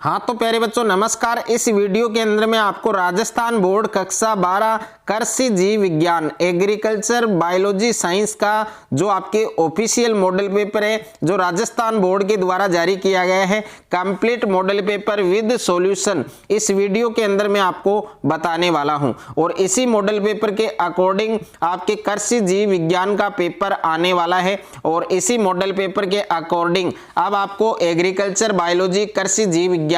हाँ तो प्यारे बच्चों नमस्कार। इस वीडियो के अंदर मैं आपको राजस्थान बोर्ड कक्षा 12 कृषि जीव विज्ञान एग्रीकल्चर बायोलॉजी साइंस का जो आपके ऑफिशियल मॉडल पेपर है जो राजस्थान बोर्ड के द्वारा जारी किया गया है complete model paper with solution, इस वीडियो के अंदर मैं आपको बताने वाला हूं। और इसी मॉडल पेपर के अकॉर्डिंग आपके कृषि जीव विज्ञान का पेपर आने वाला है और इसी मॉडल पेपर के अकॉर्डिंग अब आपको एग्रीकल्चर बायोलॉजी कृषि जीव विज्ञान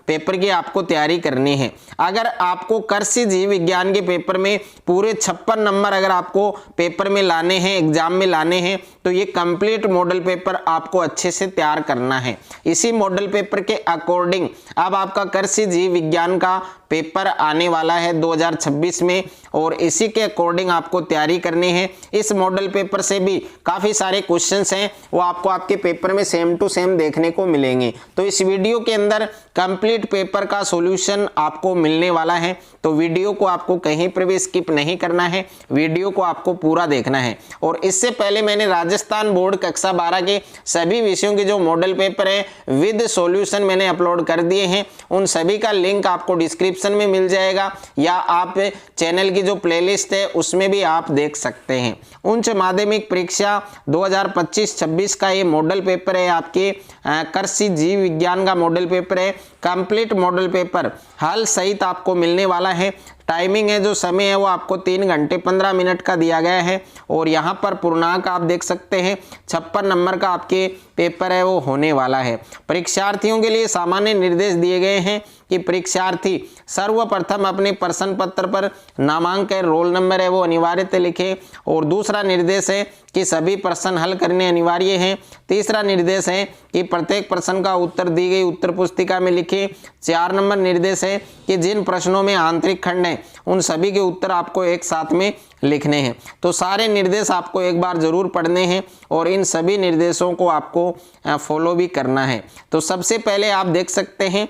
पेपर की आपको तैयारी करनी है। अगर आपको कृषि जीव विज्ञान के पेपर में पूरे 56 नंबर अगर आपको पेपर में लाने हैं, एग्जाम में लाने हैं, तो ये कंप्लीट मॉडल पेपर आपको अच्छे से तैयार करना है। इसी मॉडल पेपर के अकॉर्डिंग अब आपका कृषि जीव विज्ञान का पेपर आने वाला है 2026 में और इसी के अकॉर्डिंग आपको तैयारी करनी है। इस मॉडल पेपर से भी काफ़ी सारे क्वेश्चंस हैं वो आपको आपके पेपर में सेम टू सेम देखने को मिलेंगे। तो इस वीडियो के अंदर कंप्लीट पेपर का सॉल्यूशन आपको मिलने वाला है, तो वीडियो को आपको कहीं पर भी स्किप नहीं करना है, वीडियो को आपको पूरा देखना है। और इससे पहले मैंने राजस्थान बोर्ड कक्षा 12 के सभी विषयों के जो मॉडल पेपर है विद सॉल्यूशन मैंने अपलोड कर दिए हैं, उन सभी का लिंक आपको डिस्क्रिप्शन में मिल जाएगा या आप चैनल की जो प्लेलिस्ट है उसमें भी आप देख सकते हैं। उच्च माध्यमिक परीक्षा 2025-26 का ये मॉडल पेपर है, आपके कृषि जीव विज्ञान का मॉडल पेपर है। कंप्लीट मॉडल पेपर हल सहित आपको मिलने वाला है। टाइमिंग है जो समय है वो आपको 3 घंटे 15 मिनट का दिया गया है और यहाँ पर पूर्णांक आप देख सकते हैं 56 नंबर का आपके पेपर है वो होने वाला है। परीक्षार्थियों के लिए सामान्य निर्देश दिए गए हैं कि परीक्षार्थी सर्वप्रथम अपने प्रश्न पत्र पर नामांक रोल नंबर है वो अनिवार्यतः लिखें और दूसरा निर्देश है कि सभी प्रश्न हल करने अनिवार्य हैं। तीसरा निर्देश है कि प्रत्येक प्रश्न का उत्तर दी गई उत्तर पुस्तिका में लिखें। 4 नंबर निर्देश है कि जिन प्रश्नों में आंतरिक खंड है उन सभी के उत्तर आपको एक साथ में लिखने हैं। तो सारे निर्देश आपको एक बार जरूर पढ़ने हैं और इन सभी निर्देशों को आपको फॉलो भी करना है। तो सबसे पहले आप देख सकते हैं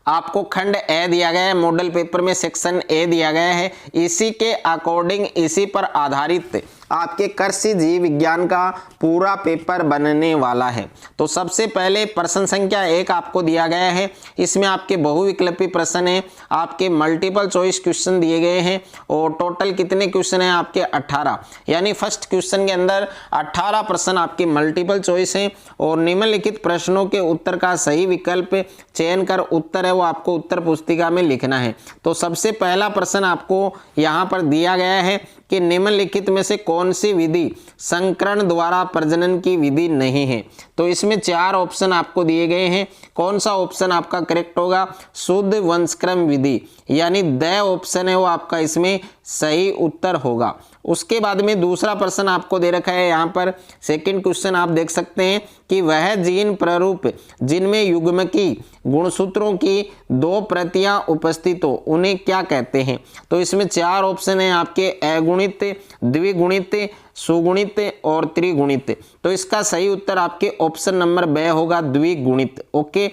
आपको खंड ए दिया गया है, मॉडल पेपर में सेक्शन ए दिया गया है। इसी के अकॉर्डिंग इसी पर आधारित आपके कृषि जीव विज्ञान का पूरा पेपर बनने वाला है। तो सबसे पहले प्रश्न संख्या 1 आपको दिया गया है, इसमें आपके बहुविकल्पी प्रश्न है, आपके मल्टीपल चॉइस क्वेश्चन दिए गए हैं और टोटल कितने क्वेश्चन हैं आपके 18, यानी फर्स्ट क्वेश्चन के अंदर 18 प्रश्न आपके मल्टीपल चॉइस हैं और निम्नलिखित प्रश्नों के उत्तर का सही विकल्प चयन कर उत्तर है वो आपको उत्तर पुस्तिका में लिखना है। तो सबसे पहला प्रश्न आपको यहाँ पर दिया गया है कि निम्नलिखित में से कौन सी विधि संकरण द्वारा प्रजनन की विधि नहीं है। तो इसमें 4 ऑप्शन आपको दिए गए हैं, कौन सा ऑप्शन आपका करेक्ट होगा? शुद्ध वंशक्रम विधि, यानी द ऑप्शन है वो आपका इसमें सही उत्तर होगा। उसके बाद में दूसरा प्रश्न आपको दे रखा है यहाँ पर, सेकंड क्वेश्चन आप देख सकते हैं कि वह जीन प्रारूप जिनमें युग्मकी गुणसूत्रों की 2 प्रतियां उपस्थित हो उन्हें क्या कहते हैं। तो इसमें 4 ऑप्शन है आपके अगुणित, द्विगुणित, सुगुणित और त्रिगुणित। तो इसका सही उत्तर आपके ऑप्शन नंबर ब होगा, द्विगुणित। ओके,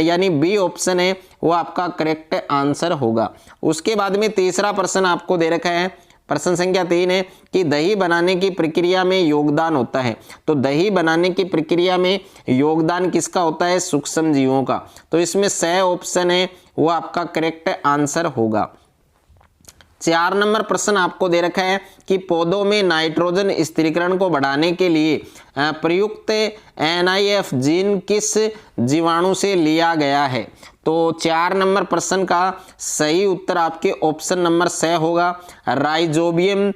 यानी बी ऑप्शन है वो आपका करेक्ट आंसर होगा। उसके बाद में तीसरा प्रश्न आपको दे रखा है, प्रश्न संख्या 3 है कि दही बनाने की प्रक्रिया में योगदान होता है। तो दही बनाने की प्रक्रिया में योगदान किसका होता है? सूक्ष्म जीवों का। तो इसमें स ऑप्शन है वो आपका करेक्ट आंसर होगा। 4 नंबर प्रश्न आपको दे रखा है कि पौधों में नाइट्रोजन स्थिरीकरण को बढ़ाने के लिए प्रयुक्त NIF जीन किस जीवाणु से लिया गया है। तो 4 नंबर प्रश्न का सही उत्तर आपके ऑप्शन नंबर स होगा, राइजोबियम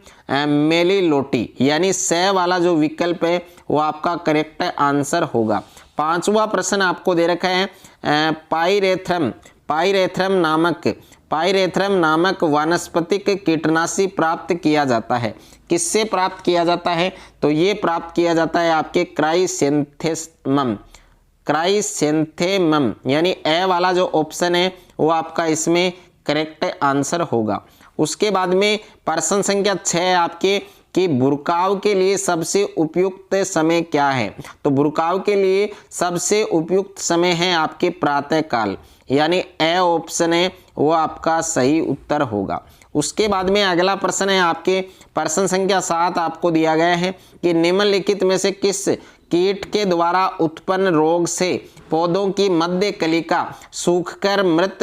मेलिलोटी, यानी स वाला जो विकल्प है वो आपका करेक्ट आंसर होगा। 5वां प्रश्न आपको दे रखा है पाइरेथ्रम नामक वानस्पतिक कीटनाशी प्राप्त किया जाता है। किससे प्राप्त किया जाता है? तो ये प्राप्त किया जाता है आपके क्राइसेंथेमम, यानी ए वाला जो ऑप्शन है वो आपका इसमें करेक्ट आंसर होगा। उसके बाद में प्रश्न संख्या 6 आपके कि बुरकाव के लिए सबसे उपयुक्त समय क्या है। तो बुरकाव के लिए सबसे उपयुक्त समय है आपके प्रातः काल, यानी ए ऑप्शन है वो आपका सही उत्तर होगा। उसके बाद में अगला प्रश्न है आपके प्रश्न संख्या 7 आपको दिया गया है कि निम्नलिखित में से किस कीट के द्वारा उत्पन्न रोग से पौधों की मध्य कलिका सूखकर मृत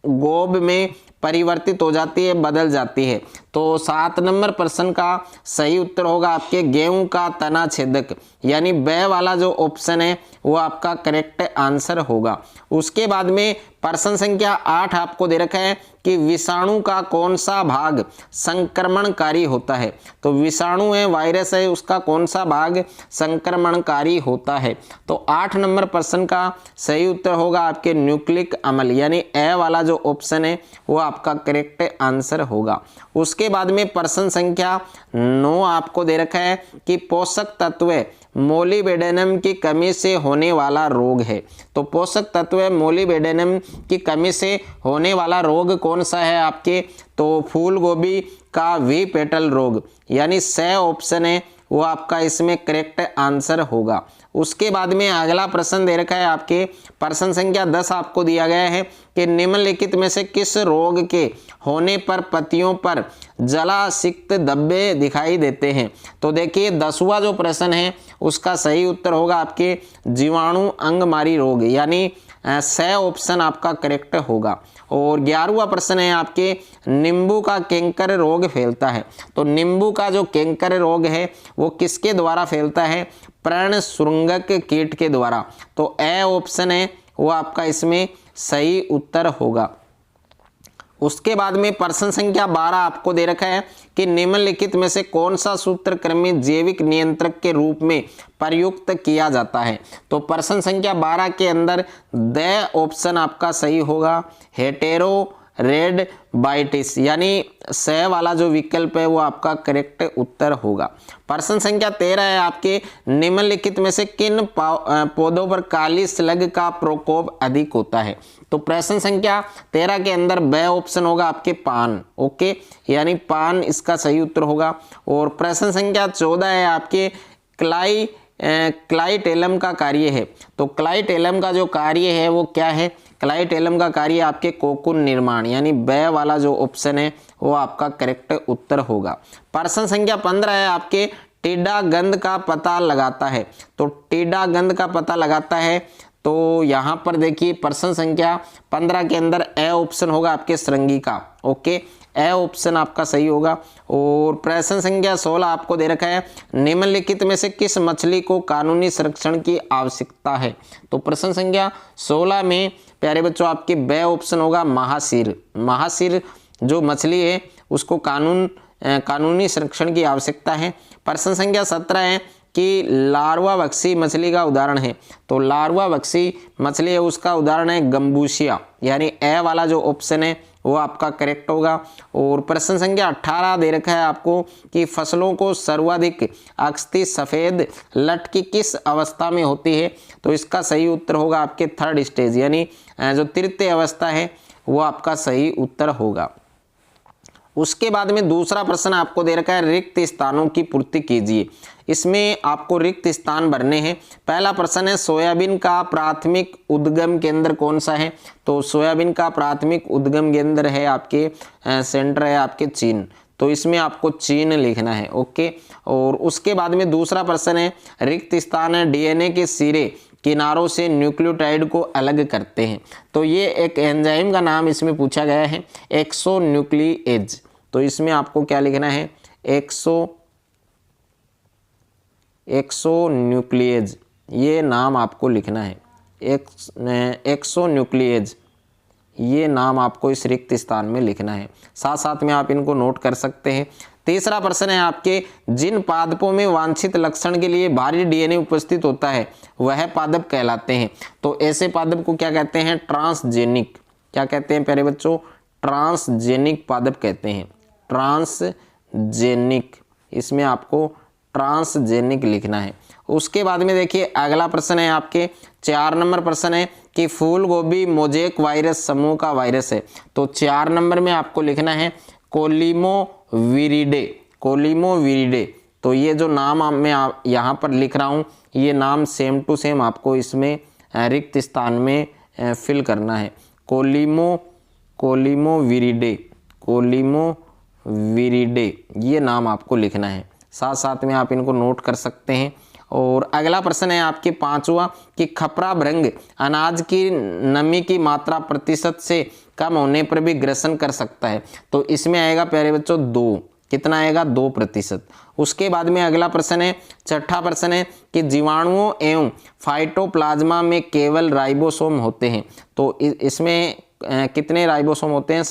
गोब में परिवर्तित हो जाती है, बदल जाती है। तो 7 नंबर प्रश्न का सही उत्तर होगा आपके गेहूं का तना छेदक, यानी ब वाला जो ऑप्शन है वो आपका करेक्ट आंसर होगा। उसके बाद में प्रश्न संख्या 8 आपको दे रखा है कि विषाणु का कौन सा भाग संक्रमणकारी होता है। तो विषाणु है, वायरस है, उसका कौन सा भाग संक्रमणकारी होता है। तो 8 नंबर प्रश्न का सही उत्तर होगा आपके न्यूक्लिक अम्ल, यानी ए वाला जो ऑप्शन है वो आपका करेक्ट आंसर होगा। उसके बाद में प्रश्न संख्या 9 आपको दे रखा है कि पोषक तत्व मोलिबेडेनम की कमी से होने वाला रोग है। तो पोषक तत्व मोलिबेडेनम की कमी से होने वाला रोग कौन सा है आपके, तो फूल गोभी का वी पेटल रोग, यानी स ऑप्शन है वो आपका इसमें करेक्ट आंसर होगा। उसके बाद में अगला प्रश्न दे रखा है आपके प्रश्न संख्या 10 आपको दिया गया है कि निम्नलिखित में से किस रोग के होने पर पत्तियों पर जलासिक्त धब्बे दिखाई देते हैं। तो देखिए 10वां जो प्रश्न है उसका सही उत्तर होगा आपके जीवाणु अंगमारी रोग, यानी स ऑप्शन आपका करेक्ट होगा। और 11वां प्रश्न है आपके नींबू का कैंकर रोग फैलता है। तो नींबू का जो कैंकर रोग है वो किसके द्वारा फैलता है, पर्ण सुरंगक कीट के द्वारा। तो ए ऑप्शन है वो आपका इसमें सही उत्तर होगा। उसके बाद में प्रश्न संख्या 12 आपको दे रखा है कि निम्नलिखित में से कौन सा सूत्रक्रमी जैविक नियंत्रक के रूप में प्रयुक्त किया जाता है। तो प्रश्न संख्या 12 के अंदर द ऑप्शन आपका सही होगा हेटेरो रेड बाइटिस, यानी स वाला जो विकल्प है वो आपका करेक्ट उत्तर होगा। प्रश्न संख्या 13 है आपके निम्नलिखित में से किन पौधों पर काली स्लग का प्रकोप अधिक होता है। तो प्रश्न संख्या 13 के अंदर ब ऑप्शन होगा आपके पान, ओके, यानी पान इसका सही उत्तर होगा। और प्रश्न संख्या 14 है आपके क्लाइटेलम का कार्य है। तो क्लाइटेलम का जो कार्य है वो क्या है, क्लाइटेलम का कार्य आपके कोकून निर्माण, यानी ब वाला जो ऑप्शन है वो आपका करेक्ट उत्तर होगा। प्रश्न संख्या 15 है आपके टिड्डा गंध का पता लगाता है। तो टिड्डा गंध का पता लगाता है, तो यहाँ पर देखिए प्रश्न संख्या 15 के अंदर ए ऑप्शन होगा आपके श्रृंगी का, ओके, ए ऑप्शन आपका सही होगा। और प्रश्न संख्या 16 आपको दे रखा है निम्नलिखित में से किस मछली को कानूनी संरक्षण की आवश्यकता है। तो प्रश्न संख्या 16 में प्यारे बच्चों आपके ब ऑप्शन होगा महासीर। महासीर जो मछली है उसको कानूनी संरक्षण की आवश्यकता है। प्रश्न संख्या 17 है कि लार्वा बक्सी मछली का उदाहरण है। तो लार्वा बक्सी मछली है उसका उदाहरण है गंबूसिया, यानी ए वाला जो ऑप्शन है वो आपका करेक्ट होगा। और प्रश्न संख्या 18 दे रखा है आपको कि फसलों को सर्वाधिक अक्षती सफ़ेद लट की किस अवस्था में होती है। तो इसका सही उत्तर होगा आपके थर्ड स्टेज, यानी जो तृतीय अवस्था है वो आपका सही उत्तर होगा। उसके बाद में दूसरा प्रश्न आपको दे रखा है रिक्त स्थानों की पूर्ति कीजिए। इसमें आपको रिक्त स्थान भरने हैं। पहला प्रश्न है सोयाबीन का प्राथमिक उद्गम केंद्र कौन सा है। तो सोयाबीन का प्राथमिक उद्गम केंद्र है आपके सेंटर है आपके चीन, तो इसमें आपको चीन लिखना है, ओके। और उसके बाद में दूसरा प्रश्न है रिक्त स्थान है डीएनए के सिरे किनारों से न्यूक्लियोटाइड को अलग करते हैं। तो ये एक एंजाइम का नाम इसमें पूछा गया है एक्सोन्यूक्लिएज। तो इसमें आपको क्या लिखना है एक्सोन्यूक्लिएज, ये नाम आपको लिखना है एक्सोन्यूक्लिएज, ये नाम आपको इस रिक्त स्थान में लिखना है। साथ साथ में आप इनको नोट कर सकते हैं। तीसरा प्रश्न है आपके जिन पादपों में वांछित लक्षण के लिए भारी डीएनए उपस्थित होता है वह पादप कहलाते हैं। तो ऐसे पादप को क्या कहते हैं ट्रांसजेनिक, क्या कहते हैं प्यारे बच्चों ट्रांसजेनिक पादप कहते हैं, ट्रांसजेनिक, इसमें आपको ट्रांसजेनिक लिखना है। उसके बाद में देखिए अगला प्रश्न है आपके 4 नंबर प्रश्न है कि फूल गोभी मोजेक वायरस समूह का वायरस है। तो 4 नंबर में आपको लिखना है कोलिमोविरिडे, कोलिमोविरिडे। तो ये जो नाम मैं यहाँ पर लिख रहा हूँ ये नाम सेम टू सेम आपको इसमें रिक्त स्थान में फिल करना है। कोलिमोविरिडे, कोलिमोविरिडे, ये नाम आपको लिखना है। साथ साथ में आप इनको नोट कर सकते हैं। और अगला प्रश्न है आपके पांचवा कि खपरा भृंग अनाज की नमी की मात्रा प्रतिशत से कम होने पर भी ग्रसन कर सकता है। तो इसमें आएगा प्यारे बच्चों 2, कितना आएगा 2%। उसके बाद में अगला प्रश्न है, छठा प्रश्न है कि जीवाणुओं एवं फाइटोप्लाज्मा में केवल राइबोसोम होते हैं। तो इसमें कितने राइबोसोम होते हैं?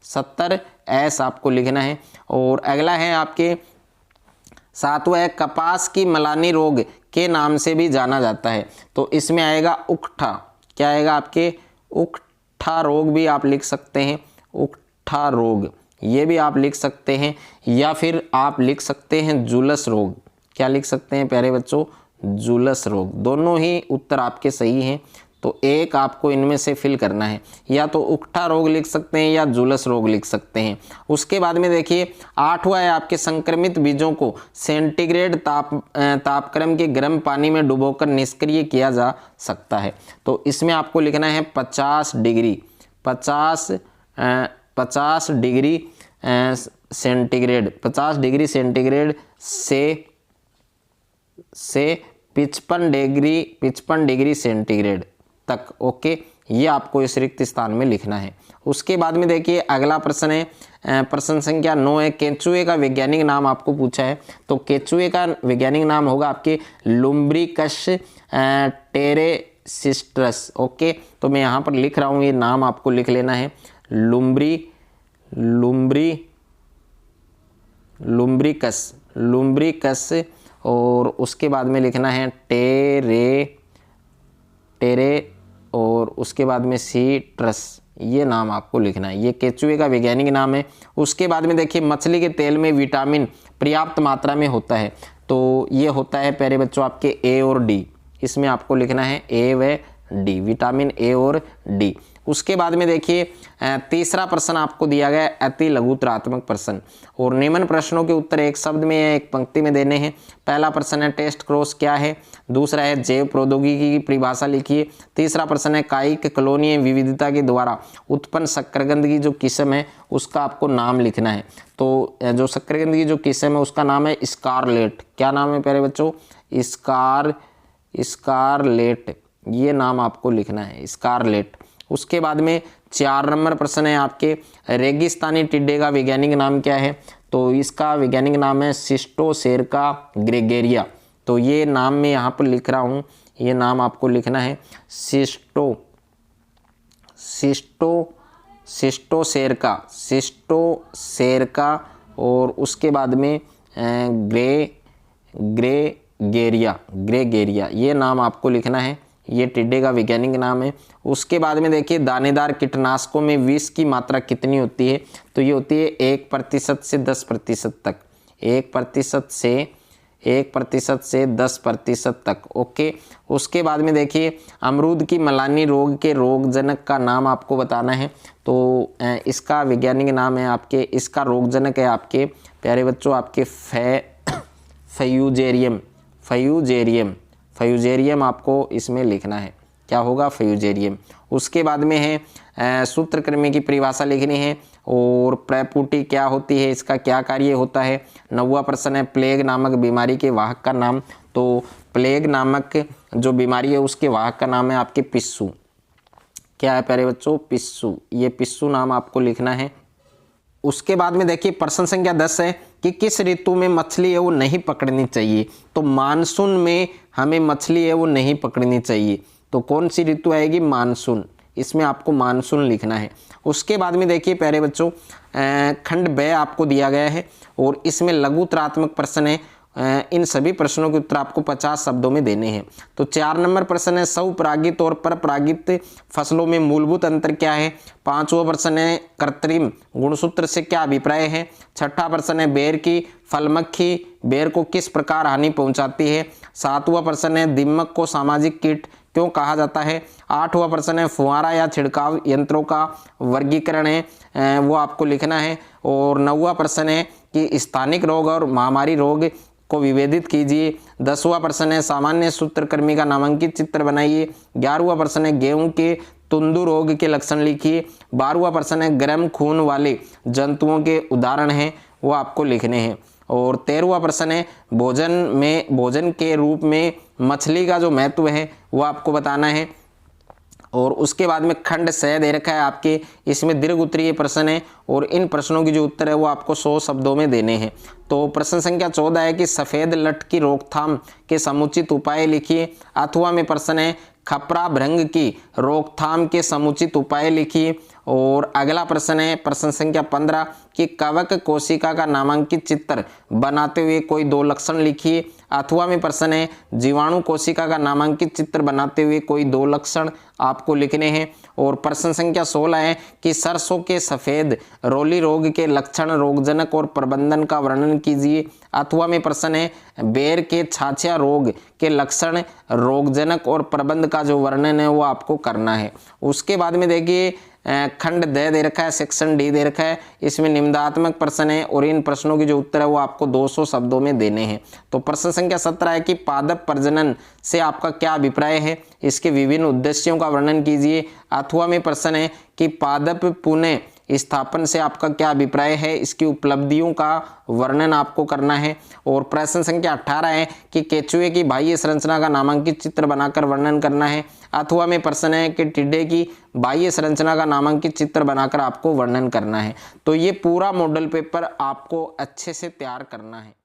70S आपको लिखना है। और अगला है आपके सातवां है कपास की मलानी रोग के नाम से भी जाना जाता है। तो इसमें आएगा उकठा, क्या आएगा आपके? उकठा रोग भी आप लिख सकते हैं, उकठा रोग ये भी आप लिख सकते हैं, या फिर आप लिख सकते हैं जुलस रोग। क्या लिख सकते हैं प्यारे बच्चों? जुलस रोग। दोनों ही उत्तर आपके सही हैं, तो एक आपको इनमें से फिल करना है, या तो उकठा रोग लिख सकते हैं या जुलस रोग लिख सकते हैं। उसके बाद में देखिए आठवां है आपके संक्रमित बीजों को सेंटीग्रेड तापक्रम के गर्म पानी में डुबोकर निष्क्रिय किया जा सकता है। तो इसमें आपको लिखना है 50 degree 50 degree centigrade 50 degree centigrade से 55 डिग्री सेंटीग्रेड तक। ओके, ये आपको इस रिक्त स्थान में लिखना है। उसके बाद में देखिए अगला प्रश्न है, प्रश्न संख्या 9 है, केंचुए का वैज्ञानिक नाम आपको पूछा है। तो केंचुए का वैज्ञानिक नाम होगा आपके लुम्ब्रिकस टेरेसिस्ट्रस। ओके, तो मैं यहाँ पर लिख रहा हूँ, ये नाम आपको लिख लेना है, लुम्ब्रिकस, और उसके बाद में लिखना है टेरे और उसके बाद में सीट्रस, ये नाम आपको लिखना है। ये केंचुए का वैज्ञानिक नाम है। उसके बाद में देखिए मछली के तेल में विटामिन पर्याप्त मात्रा में होता है। तो ये होता है प्यारे बच्चों आपके ए और डी, इसमें आपको लिखना है ए व डी, विटामिन ए और डी। उसके बाद में देखिए तीसरा प्रश्न आपको दिया गया है अति लघुतरात्मक प्रश्न, और निम्न प्रश्नों के उत्तर एक शब्द में या एक पंक्ति में देने हैं। पहला प्रश्न है टेस्ट क्रॉस क्या है, दूसरा है जैव प्रौद्योगिकी की परिभाषा लिखिए, तीसरा प्रश्न है कायिक कॉलोनीय विविधता के द्वारा उत्पन्न शक्करकंद की जो किस्म है उसका आपको नाम लिखना है। तो जो शक्करकंद की जो किस्म है उसका नाम है स्कारलेट। क्या नाम है प्यारे बच्चों? स्कारलेट, ये नाम आपको लिखना है, स्कारलेट। उसके बाद में 4 नंबर प्रश्न है आपके रेगिस्तानी टिड्डे का वैज्ञानिक नाम क्या है? तो इसका वैज्ञानिक नाम है सिस्टोसेरका ग्रेगेरिया। तो ये नाम मैं यहाँ पर लिख रहा हूँ, ये नाम आपको लिखना है सिस्टोसेरका, और उसके बाद में ग्रेगेरिया, ये नाम आपको लिखना है। ये टिड्डे का वैज्ञानिक नाम है। उसके बाद में देखिए दानेदार कीटनाशकों में विष की मात्रा कितनी होती है? तो ये होती है 1% से 10% तक, 1% से 10% तक। ओके, उसके बाद में देखिए अमरूद की मलानी रोग के रोगजनक का नाम आपको बताना है। तो इसका वैज्ञानिक नाम है आपके, इसका रोगजनक है आपके प्यारे बच्चों आपके फ्यूजेरियम आपको इसमें लिखना है। क्या होगा? फ्यूजेरियम। उसके बाद में है सूत्रकृमि की परिभाषा लिखनी है, और प्रपुटी क्या होती है, इसका क्या कार्य होता है। 9वां प्रश्न है प्लेग नामक बीमारी के वाहक का नाम। तो प्लेग नामक जो बीमारी है उसके वाहक का नाम है आपके पिस्सू। क्या है प्यारे बच्चों? पिस्सू। ये पिस्सू नाम आपको लिखना है। उसके बाद में देखिए प्रश्न संख्या 10 है कि किस ऋतु में मछली है वो नहीं पकड़नी चाहिए? तो मानसून में हमें मछली है वो नहीं पकड़नी चाहिए। तो कौन सी ऋतु आएगी? मानसून। इसमें आपको मानसून लिखना है। उसके बाद में देखिए प्यारे बच्चों खंड ब आपको दिया गया है, और इसमें लघुतरात्मक प्रश्न है। इन सभी प्रश्नों के उत्तर आपको 50 शब्दों में देने हैं। तो 4 नंबर प्रश्न है स्वपरागित और परपरागित फसलों में मूलभूत अंतर क्या है? 5वां प्रश्न है कृत्रिम गुणसूत्र से क्या अभिप्राय है? 6ठा प्रश्न है बेर की फलमक्खी बेर को किस प्रकार हानि पहुंचाती है? 7वां प्रश्न है दीमक को सामाजिक कीट क्यों कहा जाता है? 8वां प्रश्न है फुहारा या छिड़काव यंत्रों का वर्गीकरण है, वो आपको लिखना है। और 9वां प्रश्न है कि स्थानिक रोग और महामारी रोग को विभेदित कीजिए। 10वां प्रश्न है सामान्य सूत्रकृमि का नामांकित चित्र बनाइए। 11वां प्रश्न है गेहूं के तुंदु रोग के लक्षण लिखिए। 12वां प्रश्न है गर्म खून वाले जंतुओं के उदाहरण हैं, वो आपको लिखने हैं। और 13वां प्रश्न है भोजन के रूप में मछली का जो महत्व है वो आपको बताना है। और उसके बाद में खंड सह दे रखा है आपके, इसमें दीर्घ उत्तरीय प्रश्न है और इन प्रश्नों की जो उत्तर है वो आपको 100 शब्दों में देने हैं। तो प्रश्न संख्या 14 है कि सफ़ेद लट की रोकथाम के समुचित उपाय लिखिए। अथवा में प्रश्न है खपरा भृंग की रोकथाम के समुचित उपाय लिखिए। और अगला प्रश्न है प्रश्न संख्या 15 कि कवक कोशिका का नामांकित चित्र बनाते हुए कोई 2 लक्षण लिखिए। अथवा में प्रश्न है जीवाणु कोशिका का नामांकित चित्र बनाते हुए कोई 2 लक्षण आपको लिखने हैं। और प्रश्न संख्या 16 है कि सरसों के सफ़ेद रोली रोग के लक्षण, रोगजनक और प्रबंधन का वर्णन कीजिए। अथवा में प्रश्न है बेर के छाछिया रोग के लक्षण, रोगजनक और प्रबंध का जो वर्णन है वो आपको करना है। उसके बाद में देखिए खंड दे रखा है, सेक्शन डी दे रखा है, इसमें निम्नात्मक प्रश्न है और इन प्रश्नों के जो उत्तर है वो आपको 200 शब्दों में देने हैं। तो प्रश्न संख्या 17 है कि पादप प्रजनन से आपका क्या अभिप्राय है, इसके विभिन्न उद्देश्यों का वर्णन कीजिए। अथवा में प्रश्न है कि पादप पुनः स्थापन से आपका क्या अभिप्राय है, इसकी उपलब्धियों का वर्णन आपको करना है। और प्रश्न संख्या 18 है कि केचुए की बाह्य संरचना का नामांकित चित्र बनाकर वर्णन करना है। अथवा में प्रश्न है कि टिड्डे की बाह्य संरचना का नामांकित चित्र बनाकर आपको वर्णन करना है। तो ये पूरा मॉडल पेपर आपको अच्छे से तैयार करना है।